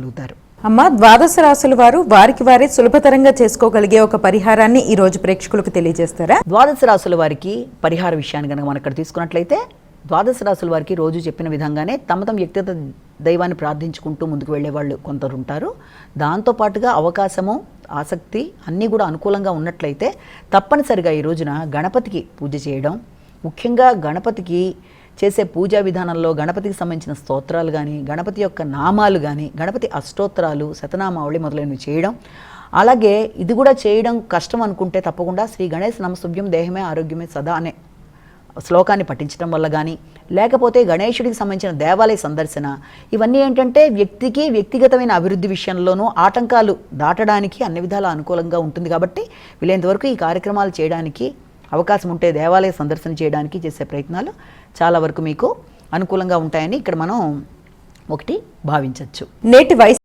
చేసుకోగలుగుతారు. అమ్మ, ద్వాదశ రాశుల వారు వారికి వారే సులభతరంగా చేసుకోగలిగే ఒక పరిహారాన్ని ఈ రోజు ప్రేక్షకులకు తెలియజేస్తారా? ద్వాదశ రాశుల వారికి పరిహార విషయాన్ని కనుక మనం ఇక్కడ తీసుకున్నట్లయితే, ద్వాదశ రాశుల వారికి రోజు చెప్పిన విధంగానే తమ వ్యక్తిగత దైవాన్ని ప్రార్థించుకుంటూ ముందుకు వెళ్ళే వాళ్ళు కొందరు ఉంటారు. దాంతోపాటుగా అవకాశము, ఆసక్తి అన్నీ కూడా అనుకూలంగా ఉన్నట్లయితే తప్పనిసరిగా ఈ రోజున గణపతికి పూజ చేయడం, ముఖ్యంగా గణపతికి చేసే పూజా విధానంలో గణపతికి సంబంధించిన స్తోత్రాలు కానీ, గణపతి యొక్క నామాలు కానీ, గణపతి అష్టోత్తరాలు, శతనామావళి మొదలైనవి చేయడం. అలాగే ఇది కూడా చేయడం కష్టం అనుకుంటే తప్పకుండా శ్రీ గణేశ నమస్తుభ్యం దేహమే ఆరోగ్యమే సదా అనే శ్లోకాన్ని పఠించడం వల్ల కానీ, లేకపోతే గణేశుడికి సంబంధించిన దేవాలయ సందర్శన, ఇవన్నీ ఏంటంటే వ్యక్తికి వ్యక్తిగతమైన అభివృద్ధి విషయంలోనూ ఆటంకాలు దాటడానికి అన్ని విధాలా అనుకూలంగా ఉంటుంది. కాబట్టి వీలైనంతవరకు ఈ కార్యక్రమాలు చేయడానికి అవకాశం ఉంటే దేవాలయ సందర్శన చేయడానికి చేసే ప్రయత్నాలు చాలా వరకు మీకు అనుకూలంగా ఉంటాయని ఇక్కడ మనం ఒకటి భావించవచ్చు. నేటి